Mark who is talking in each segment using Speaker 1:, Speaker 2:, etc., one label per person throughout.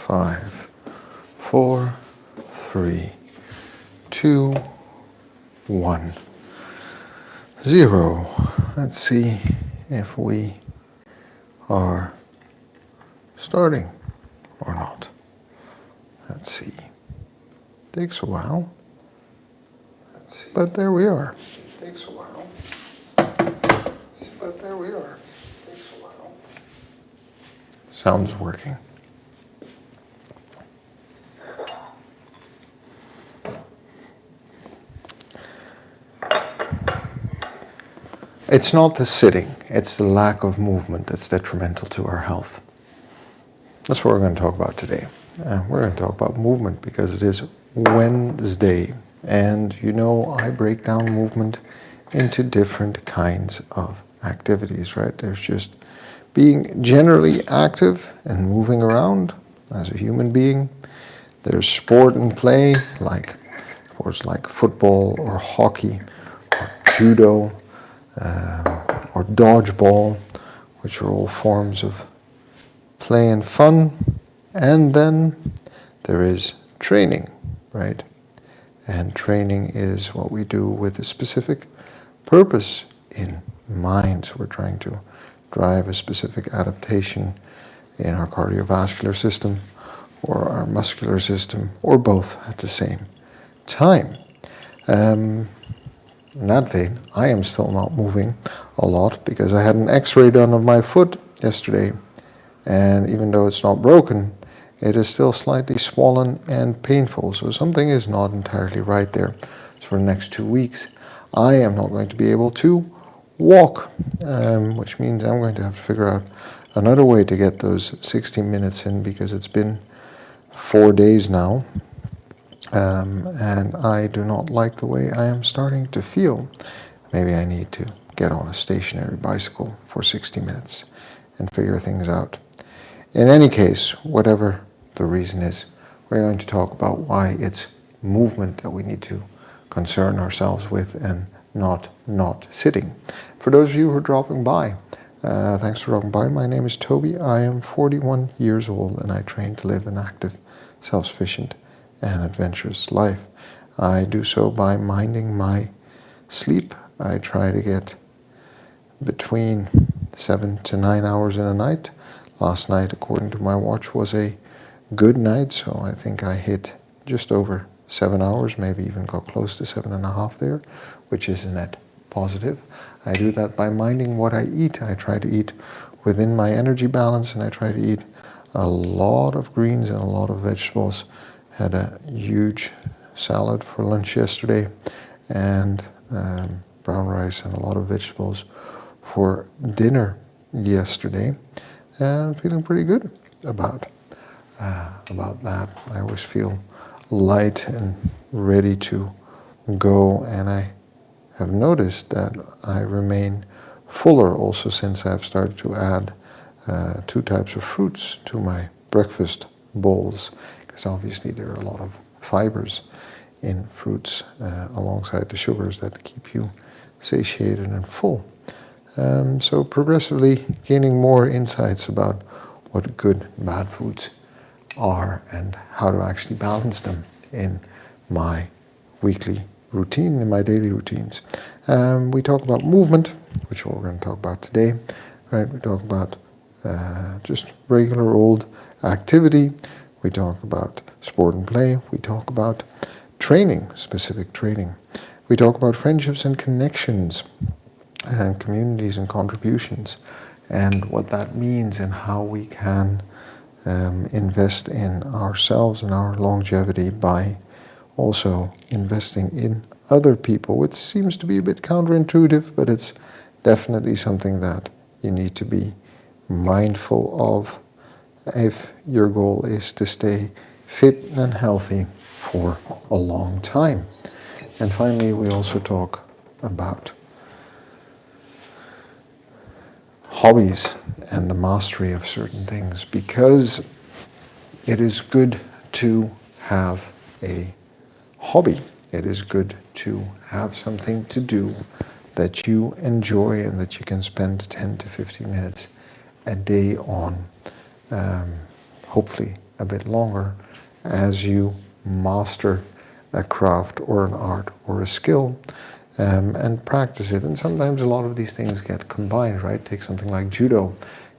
Speaker 1: 5, 4, 3, 2, 1, 0. Let's see if we are starting or not. Let's see. Takes a while. But there we are. Takes a while. But there we are. Takes a while. Sounds working. It's not the sitting, it's the lack of movement that's detrimental to our health. That's what we're going to talk about today. We're going to talk about movement because it is Wednesday. And you know, I break down movement into different kinds of activities, right? There's just being generally active and moving around as a human being. There's sport and play, like sports like football or hockey or judo or dodgeball, which are all forms of play and fun. And then there is training, right? And training is what we do with a specific purpose in mind. So we're trying to drive a specific adaptation in our cardiovascular system or our muscular system, or both at the same time. In that vein, I am still not moving a lot because I had an x-ray done of my foot yesterday, and even though it's not broken, it is still slightly swollen and painful, so something is not entirely right there. So for the next 2 weeks, I am not going to be able to walk, which means I'm going to have to figure out another way to get those 60 minutes in, because it's been 4 days now, and I do not like the way I am starting to feel. Maybe I need to get on a stationary bicycle for 60 minutes and figure things out. In any case, whatever the reason is, we're going to talk about why it's movement that we need to concern ourselves with and not sitting. For those of you who are dropping by, thanks for dropping by. My name is Toby. I am 41 years old and I train to live an active, self-sufficient and adventurous life. I do so by minding my sleep. I try to get between 7 to 9 hours in a night. Last night, according to my watch, was a good night, so I think I hit just over 7 hours, maybe even got close to 7.5 there, which is a net positive. I do that by minding what I eat. I try to eat within my energy balance, and I try to eat a lot of greens and a lot of vegetables. Had a huge salad for lunch yesterday, and brown rice and a lot of vegetables for dinner yesterday. And I'm feeling pretty good about that. I always feel light and ready to go, and I have noticed that I remain fuller also since I've started to add 2 types of fruits to my breakfast bowls, because obviously there are a lot of fibers in fruits alongside the sugars that keep you satiated and full. So progressively gaining more insights about what good and bad foods are and how to actually balance them in my weekly routine, in my daily routines. We talk about movement, which is what we're going to talk about today. Right? We talk about just regular old activity. We talk about sport and play. We talk about training, specific training. We talk about friendships and connections, and communities and contributions, and what that means and how we can invest in ourselves and our longevity by also investing in other people, which seems to be a bit counterintuitive, but it's definitely something that you need to be mindful of if your goal is to stay fit and healthy for a long time. And finally, we also talk about hobbies and the mastery of certain things, because it is good to have a hobby. It is good to have something to do that you enjoy and that you can spend 10 to 15 minutes a day on, hopefully a bit longer as you master a craft or an art or a skill, and practice it. And sometimes a lot of these things get combined, right? Take something like judo.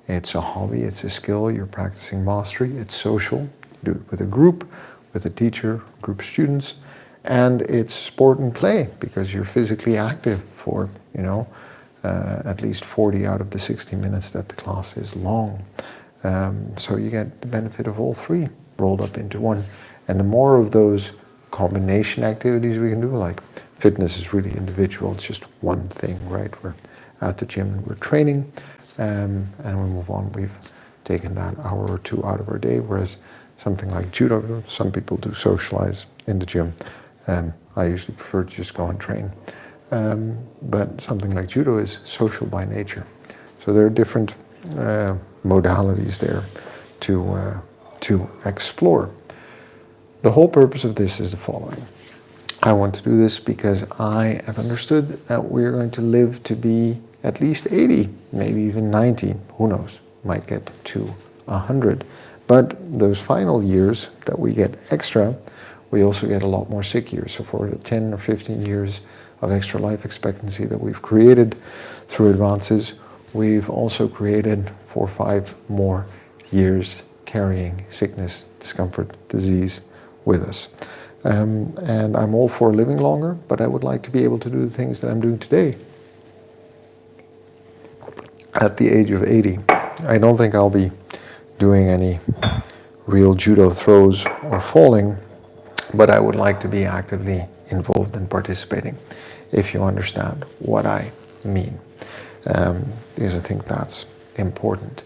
Speaker 1: It's a hobby, it's a skill, you're practicing mastery, it's social, do it with a group, with a teacher, group of students, and it's sport and play because you're physically active for, at least 40 out of the 60 minutes that the class is long. So you get the benefit of all three rolled up into one. And the more of those combination activities we can do, like fitness is really individual, it's just one thing, right? We're at the gym and we're training, and we move on. We've taken that hour or two out of our day, whereas something like judo, some people do socialize in the gym. I usually prefer to just go and train. But something like judo is social by nature. So there are different modalities there to explore. The whole purpose of this is the following. I want to do this because I have understood that we're going to live to be at least 80, maybe even 90, who knows, might get to 100. But those final years that we get extra, we also get a lot more sick years. So for the 10 or 15 years of extra life expectancy that we've created through advances, we've also created 4 or 5 more years carrying sickness, discomfort, disease with us. And I'm all for living longer, but I would like to be able to do the things that I'm doing today at the age of 80. I don't think I'll be doing any real judo throws or falling, but I would like to be actively involved in participating, if you understand what I mean. Because I think that's important.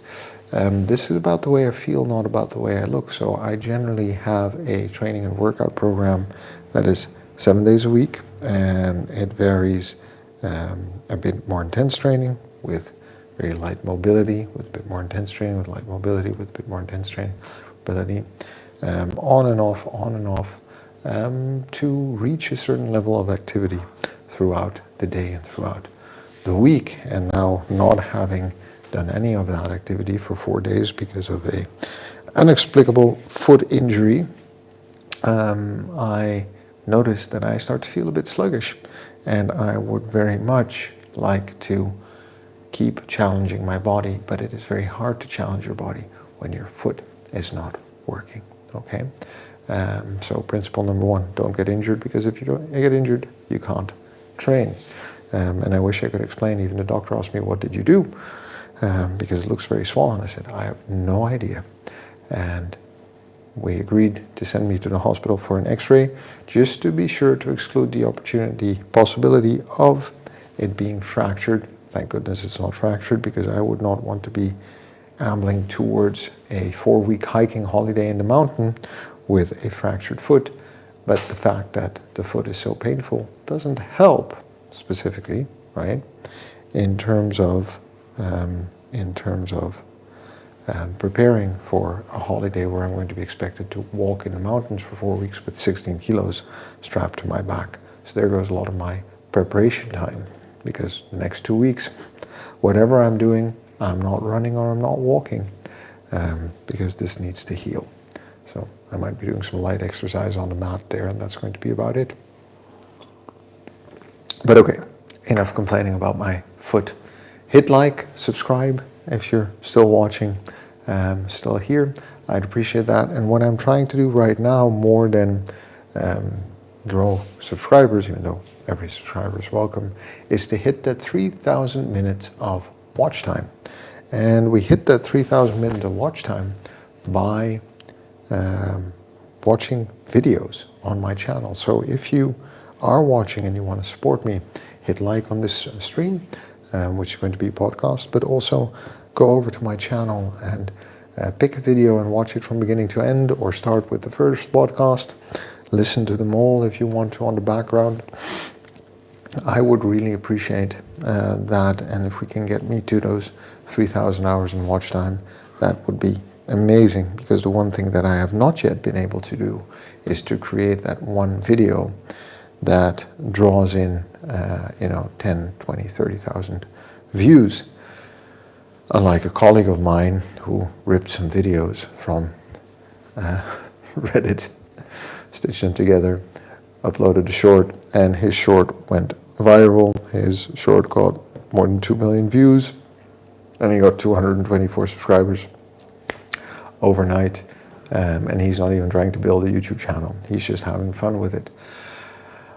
Speaker 1: This is about the way I feel, not about the way I look. So I generally have a training and workout program that is 7 days a week, and it varies a bit more intense training with very light mobility, with a bit more intense training, with light mobility, with a bit more intense training, mobility, on and off, to reach a certain level of activity throughout the day and throughout the week. And now, not having done any of that activity for 4 days because of a inexplicable foot injury, I noticed that I start to feel a bit sluggish, and I would very much like to keep challenging my body, but it is very hard to challenge your body when your foot is not working, okay? So principle number 1, don't get injured, because if you don't get injured, you can't train. And I wish I could explain. Even the doctor asked me, what did you do? Because it looks very swollen. I said, I have no idea. And we agreed to send me to the hospital for an x-ray, just to be sure to exclude the possibility of it being fractured. Thank goodness it's not fractured, because I would not want to be ambling towards a 4-week hiking holiday in the mountain with a fractured foot. But the fact that the foot is so painful doesn't help specifically, right? In terms of preparing for a holiday where I'm going to be expected to walk in the mountains for 4 weeks with 16 kilos strapped to my back. So there goes a lot of my preparation time, because the next 2 weeks, whatever I'm doing, I'm not running or I'm not walking, because this needs to heal. So I might be doing some light exercise on the mat there, and that's going to be about it. But okay, enough complaining about my foot. Hit like, subscribe if you're still watching, still here. I'd appreciate that. And what I'm trying to do right now, more than grow subscribers, even though every subscriber is welcome, is to hit that 3,000 minutes of watch time. And we hit that 3,000 minutes of watch time by watching videos on my channel. So if you are watching and you want to support me, hit like on this stream, which is going to be a podcast, but also go over to my channel and pick a video and watch it from beginning to end, or start with the first podcast. Listen to them all if you want to on the background. I would really appreciate that, and if we can get me to those 3,000 hours in watch time, that would be amazing, because the one thing that I have not yet been able to do is to create that one video that draws in 10, 20, 30,000 views. Unlike a colleague of mine who ripped some videos from read it, stitched them together, uploaded a short, and his short went viral. His short got more than 2 million views, and he got 224 subscribers overnight. And he's not even trying to build a YouTube channel. He's just having fun with it.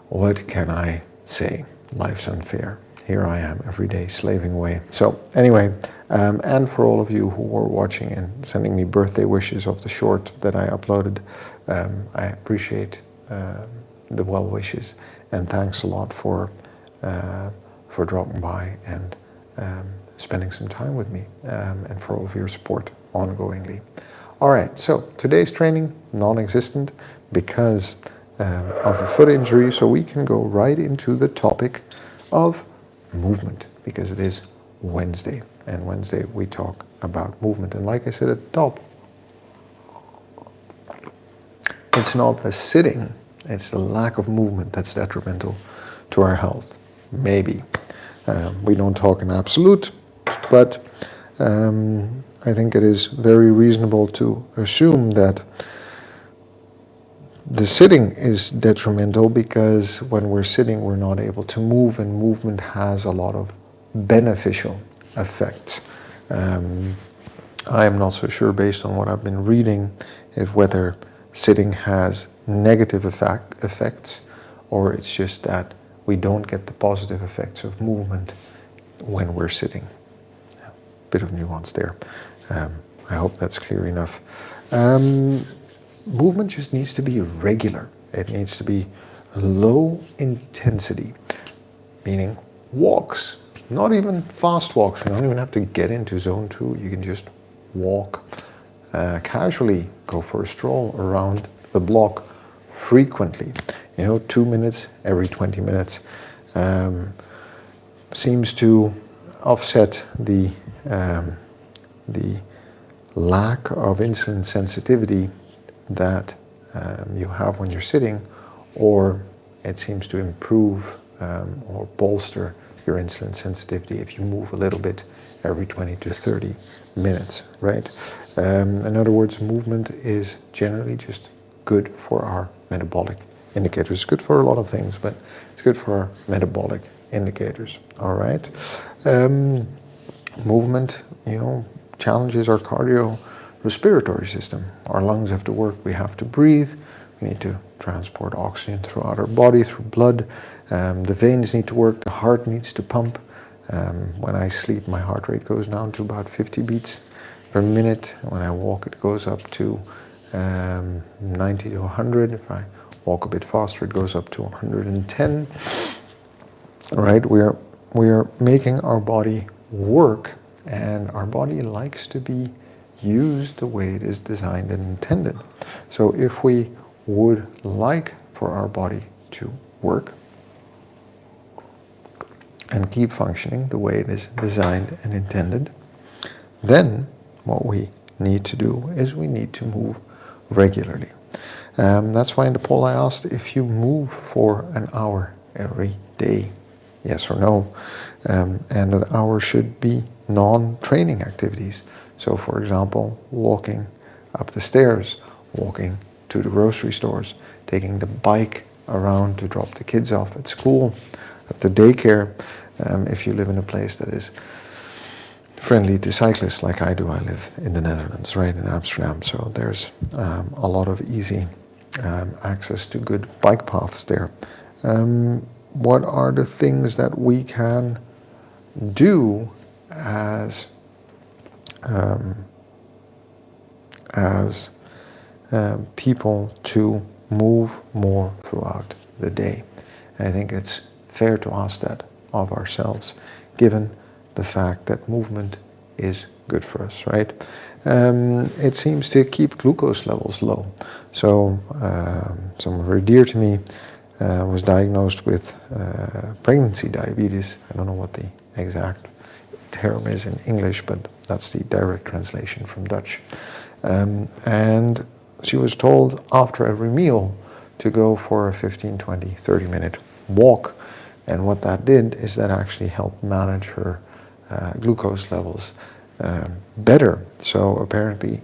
Speaker 1: What can I say? Life's unfair. Here I am every day slaving away. So anyway, and for all of you who were watching and sending me birthday wishes of the short that I uploaded, I appreciate the well wishes, and thanks a lot for dropping by and spending some time with me, and for all of your support ongoingly. All right, so today's training, non-existent because of a foot injury, so we can go right into the topic of movement, because it is Wednesday, and Wednesday we talk about movement. And like I said at the top, it's not the sitting, it's the lack of movement that's detrimental to our health. Maybe. We don't talk in absolute, but I think it is very reasonable to assume that the sitting is detrimental, because when we're sitting we're not able to move, and movement has a lot of beneficial effects. I am not so sure, based on what I've been reading, if whether sitting has negative effects, or it's just that we don't get the positive effects of movement when we're sitting. A bit of nuance there. I hope that's clear enough. Movement just needs to be regular. It needs to be low intensity, meaning walks, not even fast walks. You don't even have to get into zone 2. You can just walk casually, go for a stroll around the block frequently. 2 minutes every 20 minutes seems to offset the lack of insulin sensitivity that you have when you're sitting, or it seems to improve or bolster your insulin sensitivity if you move a little bit every 20 to 30 minutes, right? In other words, movement is generally just good for our metabolic indicators. It's good for a lot of things, but it's good for our metabolic indicators, all right? Movement, challenges our cardiorespiratory system. Our lungs have to work, we have to breathe, we need to transport oxygen throughout our body, through blood. The veins need to work, the heart needs to pump. When I sleep, my heart rate goes down to about 50 beats per minute. When I walk, it goes up to 90 to 100. If I walk a bit faster, it goes up to 110. All right, we are making our body work, and our body likes to be used the way it is designed and intended. So if we would like for our body to work and keep functioning the way it is designed and intended, then what we need to do is we need to move regularly. That's why in the poll I asked if you move for an hour every day, yes or no, and an hour should be non-training activities. So for example, walking up the stairs, walking to the grocery stores, taking the bike around to drop the kids off at school, at the daycare, if you live in a place that is friendly to cyclists like I do. I live in the Netherlands, right, in Amsterdam, so there's a lot of easy access to good bike paths there. What are the things that we can do as people to move more throughout the day? And I think it's fair to ask that of ourselves, given the fact that movement is good for us, right? It seems to keep glucose levels low. So someone very dear to me was diagnosed with pregnancy diabetes. I don't know what the exact term is in English, but that's the direct translation from Dutch. And she was told after every meal to go for a 15, 20, 30-minute walk. And what that did is that actually helped manage her glucose levels better. So apparently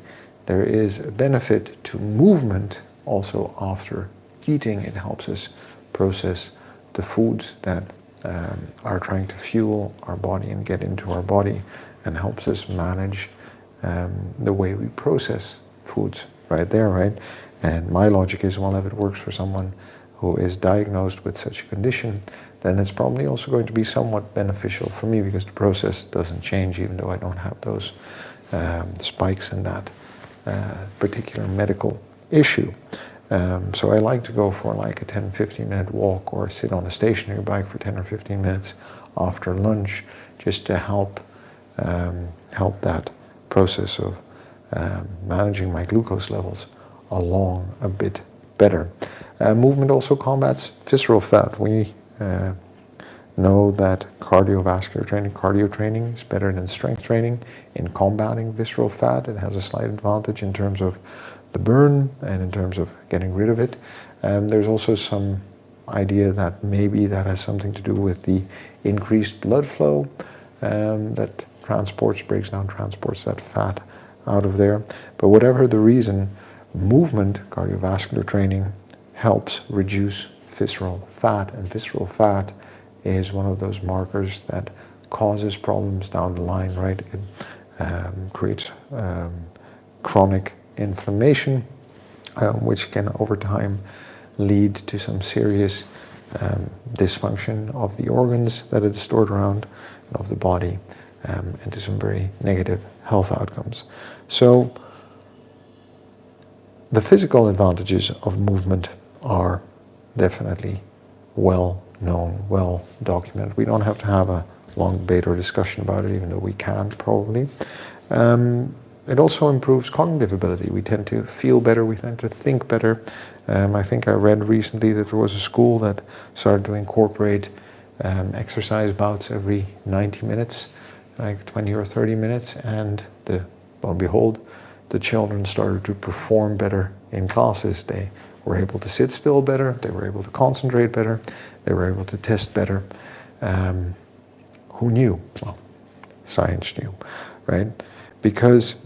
Speaker 1: there is a benefit to movement also after eating. It helps us process the foods that are trying to fuel our body and get into our body, and helps us manage the way we process foods right there, right? And my logic is, well, if it works for someone who is diagnosed with such a condition, then it's probably also going to be somewhat beneficial for me, because the process doesn't change even though I don't have those spikes in that particular medical issue. So I like to go for like a 10-15 minute walk, or sit on a stationary bike for 10 or 15 minutes after lunch, just to help that process of managing my glucose levels along a bit better. Movement also combats visceral fat. We know that cardiovascular training, cardio training, is better than strength training in combating visceral fat. It has a slight advantage in terms of the burn and in terms of getting rid of it. There's also some idea that maybe that has something to do with the increased blood flow that breaks down, transports that fat out of there. But whatever the reason, movement, cardiovascular training, helps reduce visceral fat, and visceral fat is one of those markers that causes problems down the line, right? It creates chronic inflammation, which can over time lead to some serious dysfunction of the organs that are stored around and of the body, and to some very negative health outcomes. So the physical advantages of movement are definitely well known, well documented. We don't have to have a long debate or discussion about it, even though we can probably. It also improves cognitive ability. We tend to feel better, we tend to think better. I think I read recently that there was a school that started to incorporate exercise bouts every 90 minutes, like 20 or 30 minutes, and lo and behold, the children started to perform better in classes. They were able to sit still better, they were able to concentrate better, they were able to test better. Who knew? Well, science knew, right? Because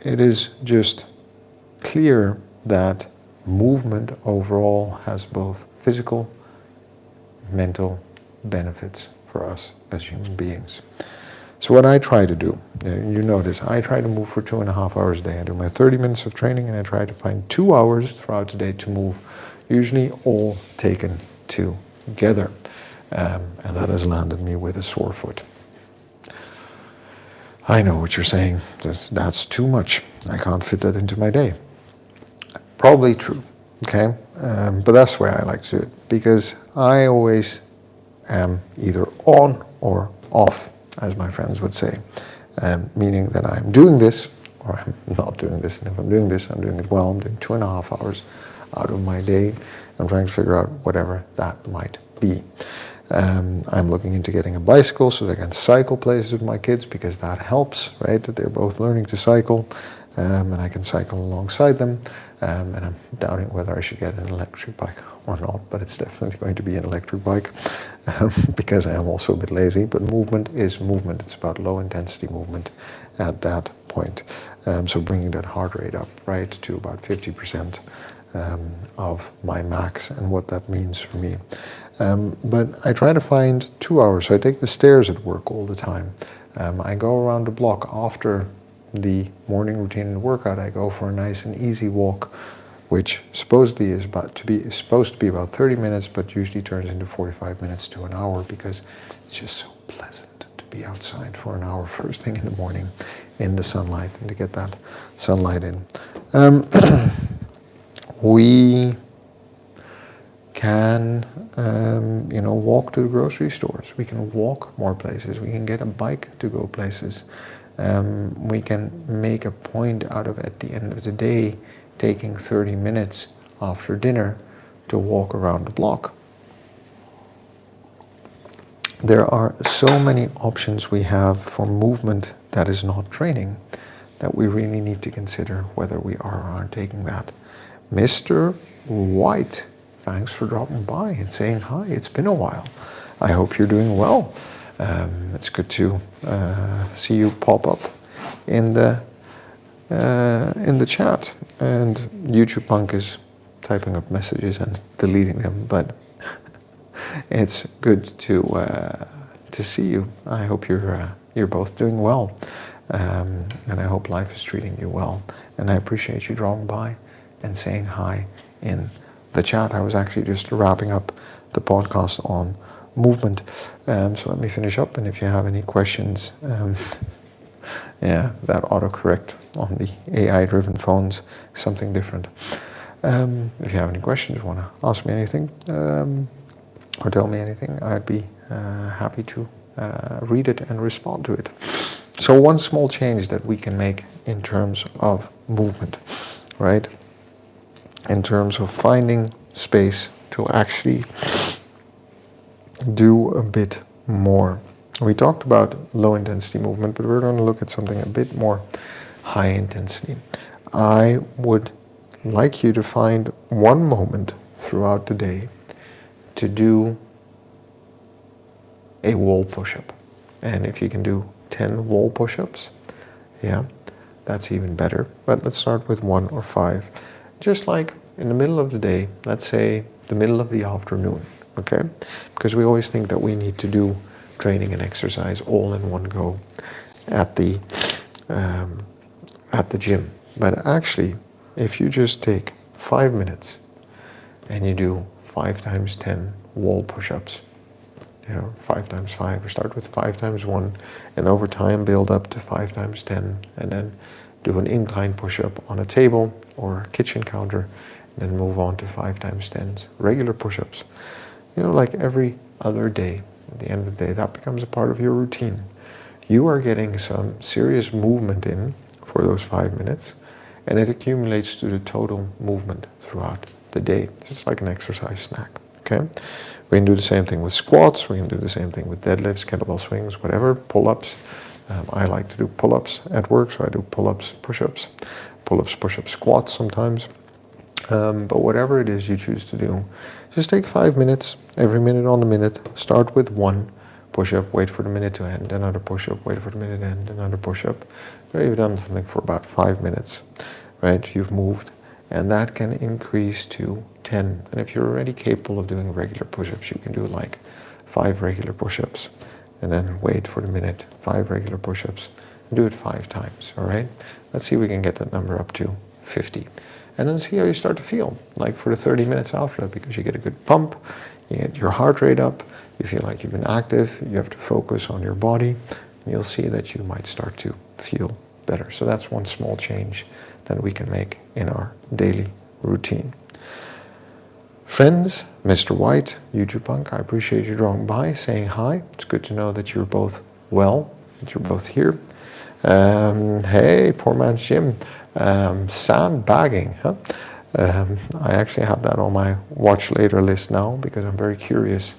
Speaker 1: it is just clear that movement overall has both physical, mental benefits for us as human beings. So what I try to do, you notice, I try to move for 2.5 hours a day. I do my 30 minutes of training, and I try to find 2 hours throughout the day to move, usually all taken together. And that has landed me with a sore foot. I know what you're saying, that's too much. I can't fit that into my day. Probably true, okay? But that's the way I like to do it, because I always am either on or off, as my friends would say, meaning that I'm doing this or I'm not doing this. And if I'm doing this, I'm doing it well. I'm doing 2.5 hours out of my day. I'm trying to figure out whatever that might be. I'm looking into getting a bicycle so that I can cycle places with my kids, because that helps, right? That they're both learning to cycle, and I can cycle alongside them. And I'm doubting whether I should get an electric bike or not, but it's definitely going to be an electric bike, because I am also a bit lazy. But movement is movement. It's about low intensity movement at that point. So bringing that heart rate up, right, to about 50% of my max, and what that means for me. But I try to find 2 hours. So I take the stairs at work all the time. I go around the block after the morning routine and workout. I go for a nice and easy walk, which supposedly is supposed to be about 30 minutes, but usually turns into 45 minutes to an hour, because it's just so pleasant to be outside for an hour first thing in the morning in the sunlight, and to get that sunlight in. We can walk to the grocery stores. We can walk more places. We can get a bike to go places. We can make a point out of, at the end of the day, taking 30 minutes after dinner to walk around the block. There are so many options we have for movement that is not training, that we really need to consider whether we are or aren't taking that. Mr. White, thanks for dropping by and saying hi. It's been a while. I hope you're doing well. It's good to see you pop up in the in the chat. And YouTube Punk is typing up messages and deleting them, but it's good to see you. I hope you're both doing well, and I hope life is treating you well. And I appreciate you dropping by and saying hi in the chat. I was actually just wrapping up the podcast on movement, so let me finish up. And if you have any questions, yeah, that autocorrect on the AI-driven phones is something different. If you have any questions, want to ask me anything, or tell me anything, I'd be happy to read it and respond to it. So one small change that we can make in terms of movement, right? In terms of finding space to actually do a bit more. We talked about low intensity movement, but we're going to look at something a bit more high intensity. I would like you to find one moment throughout the day to do a wall push-up. And if you can do 10 wall push-ups, yeah, that's even better. But let's start with 1 or 5. Just like in the middle of the day, let's say the middle of the afternoon, okay? Because we always think that we need to do training and exercise all in one go at the gym. But actually, if you just take 5 minutes and you do 5 times 10 wall push-ups, 5 times 5, or start with 5 times 1, and over time build up to 5 times 10, and then do an incline push-up on a table or a kitchen counter, and then move on to 5 times 10 regular push-ups. Like every other day, at the end of the day, that becomes a part of your routine. You are getting some serious movement in for those 5 minutes, and it accumulates to the total movement throughout the day. It's like an exercise snack, okay? We can do the same thing with squats, we can do the same thing with deadlifts, kettlebell swings, whatever, pull-ups. I like to do pull-ups at work, so I do pull-ups, push-ups, push-ups, squats sometimes. But whatever it is you choose to do, just take 5 minutes, every minute on the minute. Start with 1 push-up, wait for the minute to end, another push-up, wait for the minute to end, another push-up. There you've done something for about 5 minutes, right? You've moved, and that can increase to 10. And if you're already capable of doing regular push-ups, you can do like 5 regular push-ups, and then wait for the minute, 5 regular push-ups, and do it 5 times, all right? Let's see if we can get that number up to 50. And then see how you start to feel, like for the 30 minutes after that, because you get a good pump, you get your heart rate up, you feel like you've been active, you have to focus on your body, and you'll see that you might start to feel better. So that's one small change that we can make in our daily routine. Friends, Mr. White, YouTube Punk, I appreciate you dropping by, saying hi. It's good to know that you're both well, that you're both here. Hey, poor man's Jim. Sandbagging, huh? I actually have that on my watch later list now because I'm very curious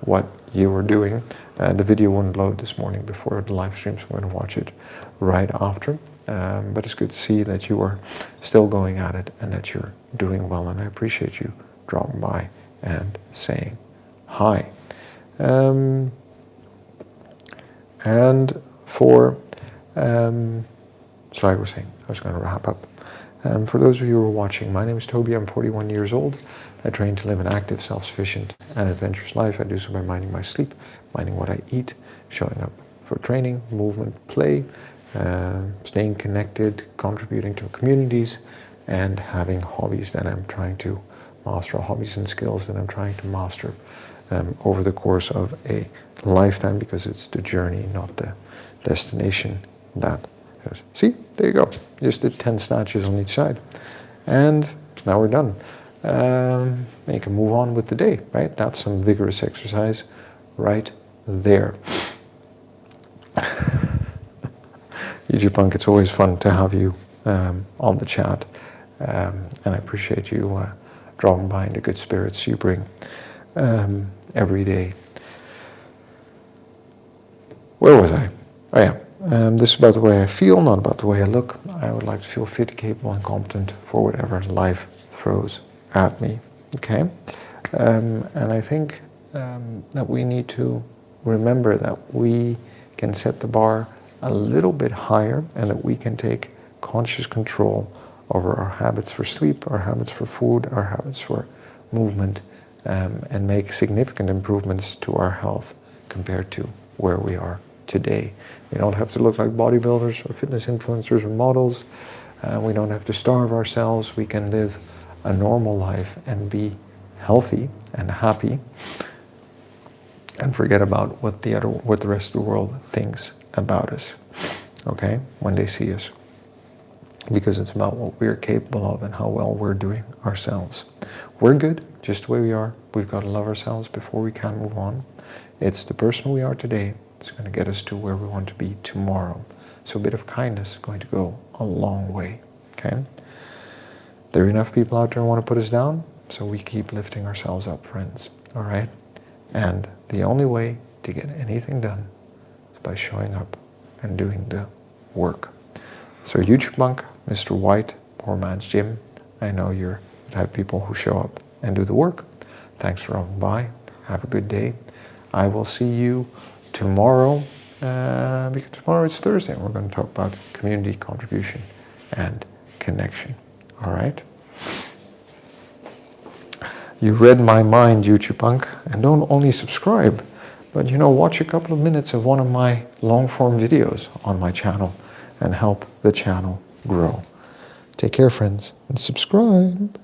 Speaker 1: what you were doing. The video wouldn't load this morning before the live stream, so I'm going to watch it right after. But it's good to see that you are still going at it and that you're doing well, and I appreciate you dropping by and saying hi. And for so I was saying, I was going to wrap up. For those of you who are watching, my name is Toby. I'm 41 years old. I train to live an active, self-sufficient, and adventurous life. I do so by minding my sleep, minding what I eat, showing up for training, movement, play, staying connected, contributing to communities, and having hobbies that I'm trying to master, hobbies and skills that I'm trying to master over the course of a lifetime, because it's the journey, not the destination that. See, there you go. Just did 10 snatches on each side. And now we're done. You can move on with the day, right? That's some vigorous exercise right there. YouTube Punk, it's always fun to have you on the chat. And I appreciate you dropping by and the good spirits you bring every day. Where was I? Oh yeah. This is about the way I feel, not about the way I look. I would like to feel fit, capable, and competent for whatever life throws at me. Okay? And I think that we need to remember that we can set the bar a little bit higher, and that we can take conscious control over our habits for sleep, our habits for food, our habits for movement, and make significant improvements to our health compared to where we are today. We don't have to look like bodybuilders or fitness influencers or models. We don't have to starve ourselves. We can live a normal life and be healthy and happy and forget about what the rest of the world thinks about us, okay, when they see us. Because it's about what we're capable of and how well we're doing ourselves. We're good just the way we are. We've got to love ourselves before we can move on. It's the person we are today that's going to get us to where we want to be tomorrow. So a bit of kindness is going to go a long way, okay? There are enough people out there who want to put us down, so we keep lifting ourselves up, friends, all right? And the only way to get anything done is by showing up and doing the work. So YouTube Monk, Mr. White, Poor Man's Gym, I know you're the type of people who show up and do the work. Thanks for dropping by. Have a good day. I will see you tomorrow, because tomorrow it's Thursday, and we're going to talk about community contribution and connection. All right? You read my mind, YouTube Monk, and don't only subscribe, but watch a couple of minutes of one of my long-form videos on my channel and help the channel grow. Take care, friends, and subscribe.